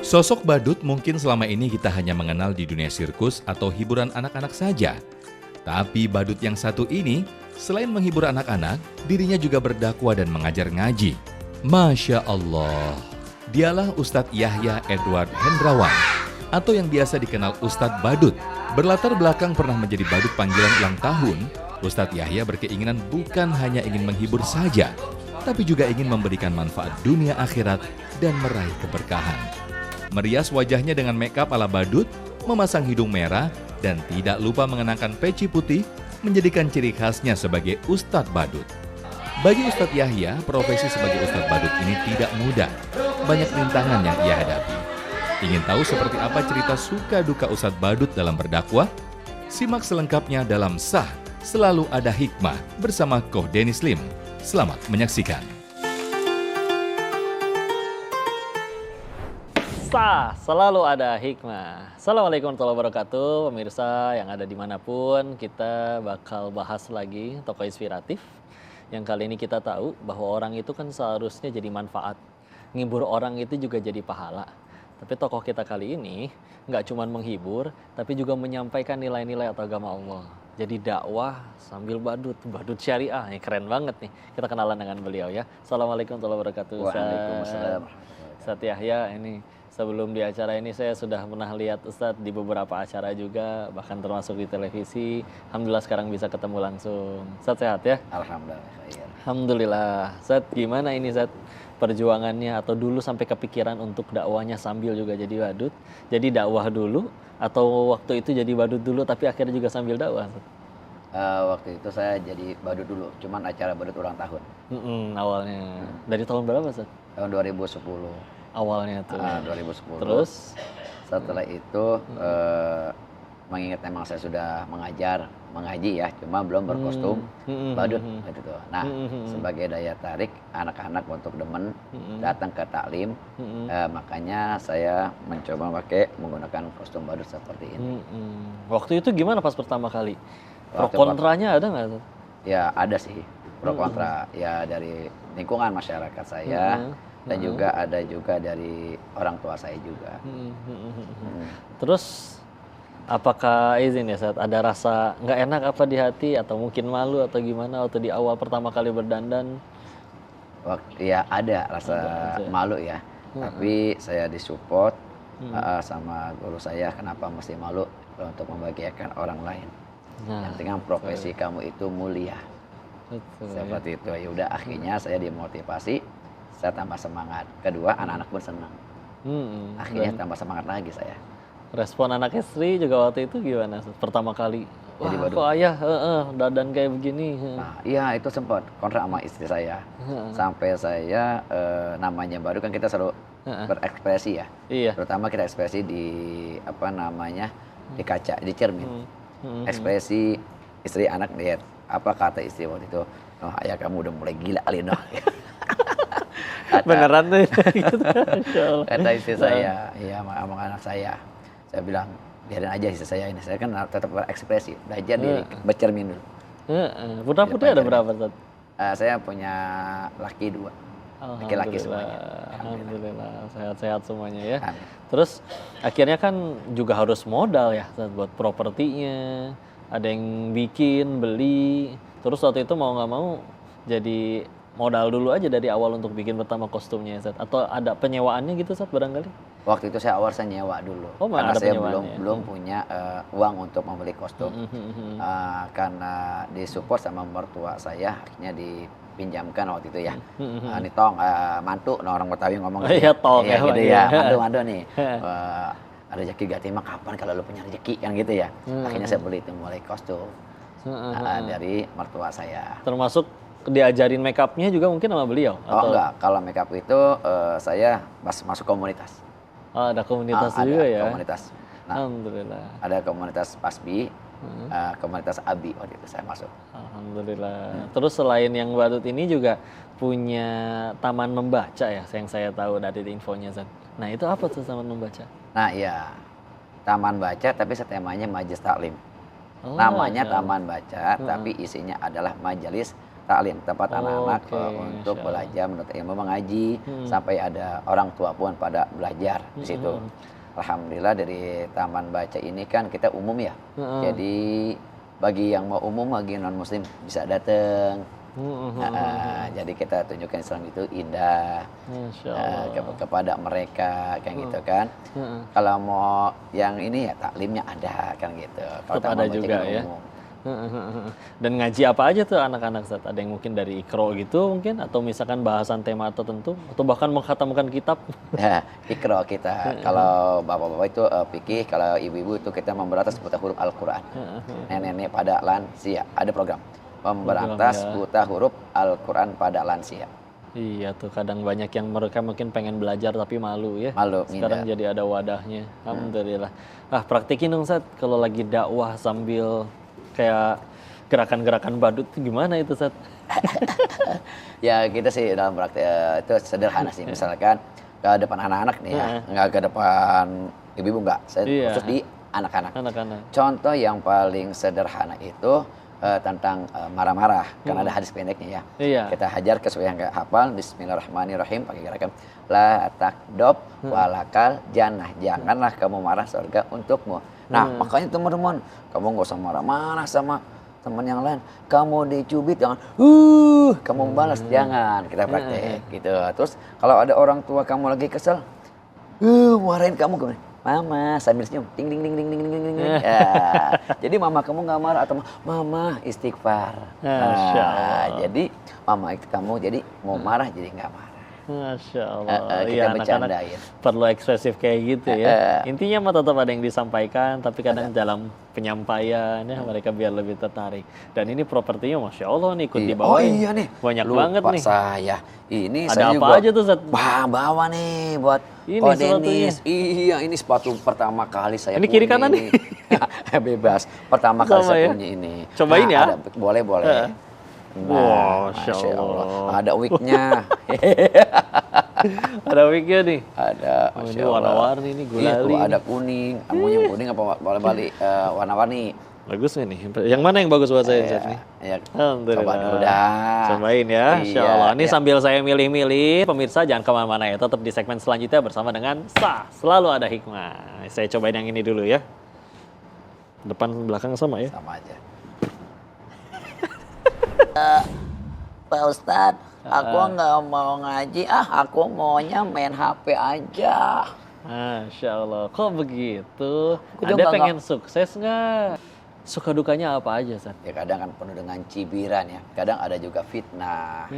Sosok badut mungkin selama ini kita hanya mengenal di dunia sirkus atau hiburan anak-anak saja. Tapi badut yang satu ini, selain menghibur anak-anak, dirinya juga berdakwah dan mengajar ngaji. Masya Allah, dialah Ustadz Yahya Edward Hendrawan, atau yang biasa dikenal Ustadz Badut. Berlatar belakang pernah menjadi badut panggilan ulang tahun, Ustadz Yahya berkeinginan bukan hanya ingin menghibur saja, tapi juga ingin memberikan manfaat dunia akhirat dan meraih keberkahan. Merias wajahnya dengan make-up ala badut, memasang hidung merah, dan tidak lupa mengenakan peci putih menjadikan ciri khasnya sebagai Ustadz Badut. Bagi Ustadz Yahya, profesi sebagai Ustadz Badut ini tidak mudah. Banyak rintangan yang ia hadapi. Ingin tahu seperti apa cerita suka duka Ustadz Badut dalam berdakwah? Simak selengkapnya dalam Sah Selalu Ada Hikmah bersama Koh Dennis Lim. Selamat menyaksikan. Sah, selalu ada hikmah. Assalamualaikum warahmatullahi wabarakatuh. Pemirsa yang ada dimanapun, kita bakal bahas lagi tokoh inspiratif. Yang kali ini kita tahu bahwa orang itu kan seharusnya jadi manfaat. Ngibur orang itu juga jadi pahala. Tapi tokoh kita kali ini nggak cuma menghibur, tapi juga menyampaikan nilai-nilai atau agama Allah. Jadi dakwah sambil badut syariah. Ini keren banget nih. Kita kenalan dengan beliau ya. Assalamualaikum warahmatullahi wabarakatuh. Waalaikumsalam. Ustadz Yahya, ini sebelum di acara ini saya sudah pernah lihat Ustadz di beberapa acara juga, bahkan termasuk di televisi. Alhamdulillah sekarang bisa ketemu langsung. Ustadz sehat ya? Alhamdulillah. Alhamdulillah. Ustadz gimana ini Ustadz perjuangannya atau dulu sampai kepikiran untuk dakwahnya sambil juga jadi badut? Jadi dakwah dulu atau waktu itu jadi badut dulu tapi akhirnya juga sambil dakwah? Waktu itu saya jadi badut dulu, cuman acara badut ulang tahun. Awalnya. Dari tahun berapa Ustadz? Tahun 2010. Awalnya tuh. 2010. Terus setelah itu mengingat memang saya sudah mengaji ya, cuma belum berkostum badut gitu tuh. Nah, sebagai daya tarik anak-anak untuk demen datang ke taklim, makanya saya mencoba menggunakan kostum badut seperti ini. Waktu itu gimana pas pertama kali? Pro kontranya ada nggak? Ya ada sih pro kontra ya dari lingkungan masyarakat saya. Dan juga ada dari orang tua saya juga. Terus apakah izin ya saat ada rasa nggak enak apa di hati atau mungkin malu atau gimana waktu di awal pertama kali berdandan? Ya ada rasa malu ya. Tapi saya disupport sama guru saya, kenapa mesti malu untuk membahagiakan orang lain. Yang penting profesi kamu itu mulia. Seperti itu. Ya udah akhirnya saya dimotivasi. Saya tambah semangat. Kedua, anak-anak pun senang. Akhirnya tambah semangat lagi saya. Respon anak istri juga waktu itu gimana? Pertama kali, wah kok ayah dadan kayak begini. Nah, iya itu sempat kontrak sama istri saya. Sampai saya namanya baru kan kita selalu berekspresi ya. Iya. Terutama kita ekspresi di di kaca, di cermin. Ekspresi istri anak lihat apa kata istri waktu itu. Oh ayah kamu udah mulai gila Alino. Beneran tuh gitu. Kata istri saya, iya sama anak saya bilang biarin aja istri saya ini, saya kan tetap berekspresi, belajar diri, bercermin dulu. Putra-putri ada berapa Ustaz? Saya punya laki 2, laki-laki semuanya. Alhamdulillah, sehat-sehat semuanya ya. Amin. Terus akhirnya kan juga harus modal ya Ustaz, buat propertinya, ada yang bikin, beli, terus waktu itu mau nggak mau jadi modal dulu aja dari awal untuk bikin pertama kostumnya Ustaz, atau ada penyewaannya gitu Ustaz barangkali? Waktu itu saya nyewa dulu. Karena saya belum punya uang untuk membeli kostum. Karena disupport sama mertua saya, akhirnya dipinjamkan waktu itu ya. Ini tong mantu, orang Betawi ngomong gitu. Iya tong ya gitu ya. Mantu nih. Ada rezeki gak terima kapan kalau lu punya rezeki kan gitu ya. Akhirnya saya beli itu mulai kostum dari mertua saya. Termasuk diajarin make up-nya juga mungkin sama beliau? Oh enggak, kalau make up itu saya pas masuk komunitas. Oh, ada komunitas juga ya? Ada komunitas. Nah, alhamdulillah. Ada komunitas Pasbi, komunitas Abi waktu itu saya masuk. Alhamdulillah. Terus selain yang badut ini juga punya taman membaca ya, yang saya tahu dari infonya Zan. Nah itu apa tuh taman membaca? Nah iya, taman baca tapi temanya majelis taklim. Namanya taman baca, tapi isinya adalah majelis taklim, tempat anak-anak untuk Masya Allah. belajar menuntut ilmu mengaji sampai ada orang tua pun pada belajar di situ. Alhamdulillah dari taman baca ini kan kita umum ya. Jadi bagi yang mau umum, bagi non muslim bisa datang. Jadi kita tunjukkan Islam itu indah Masya Allah. kepada mereka kan gitu kan. Kalau mau yang ini ya taklimnya ada kan gitu. Kalau Tetap taman ada baca juga kan ya. umum. Dan ngaji apa aja tuh anak-anak Ustaz? Ada yang mungkin dari Iqra gitu mungkin, atau misalkan bahasan tema tertentu, atau bahkan mengkhatamkan kitab. Ya, Iqra kita. Kalau bapak-bapak itu fikih, kalau ibu-ibu itu kita memberantas buta huruf Al-Quran. Nenek-nenek pada lansia, ada program memberantas Program, ya. buta huruf Al-Quran pada lansia. Iya tuh, kadang banyak yang mereka mungkin pengen belajar tapi malu ya. Malu, Sekarang minder. jadi ada wadahnya. Alhamdulillah. Ah, praktikin dong Ustaz, kalau lagi dakwah sambil kayak gerakan-gerakan badut itu gimana itu Ustaz? Ya kita sih dalam praktek itu sederhana sih. Misalkan ke depan anak-anak nih ya, nggak ke depan ibu-ibu nggak. Saya Iya. khusus di anak-anak. Anak-anak. Contoh yang paling sederhana itu tentang marah-marah, kan ada hadis pendeknya ya. Iya. Kita hajar ke yang nggak hafal. Bismillahirrahmanirrahim, pakai gerakan la takdob walakal jannah. Janganlah kamu marah, surga untukmu. Nah makanya teman-teman, kamu nggak usah marah-marah sama teman yang lain. Kamu dicubit jangan kamu balas, jangan. Kita praktek gitu. Terus kalau ada orang tua kamu lagi kesel, marahin kamu, mama sambil senyum, ding ding ding ding ding ding ding. Ya. Jadi mama kamu nggak marah, atau mama istighfar. Masya Allah. Jadi mama itu kamu jadi mau marah jadi nggak marah. Masya Allah. Kita Iya, anak-anak bercandain. perlu ekspresif kayak gitu ya. Intinya mah tetap ada yang disampaikan, tapi kadang dalam penyampaian ya mereka biar lebih tertarik. Dan ini propertinya Masya Allah nih ikut Iya. dibawain. Oh iya nih, Banyak lupa banget nih. saya. Ini Ada saya apa juga aja tuh, Zat? bawa nih buat Ini Ko sepatunya. Denis. Iya, ini sepatu pertama kali saya Ini punya kiri kanan ini. Bebas. Pertama kali Sama saya ya? punya ini. Cobain ya. Boleh, boleh. Wah, Masya Masya Allah. Allah. Ada wignya. Ada wignya nih. Ada, Oh, Masya ini Allah. warna-warni nih, gulali Itu nih. ada kuning. Kamunya kuning apa boleh balik warna-warni? Bagus nggak nih? Yang mana yang bagus buat saya Zat nih? Ya, Alhamdulillah. coba dulu dah. Cobain ya, Insya Iya, Allah. Ini iya. sambil saya milih-milih, pemirsa jangan kemana-mana ya. Tetap di segmen selanjutnya bersama dengan Selalu Ada Hikmah. Saya cobain yang ini dulu ya. Depan belakang sama ya. Sama aja. Pak Ustadz, aku nggak mau ngaji, aku maunya main HP aja. Masya Allah. Kok begitu? Aku juga Anda nggak- pengen sukses nggak? Suka dukanya apa aja, Sat? Ya kadang kan penuh dengan cibiran ya. Kadang ada juga fitnah.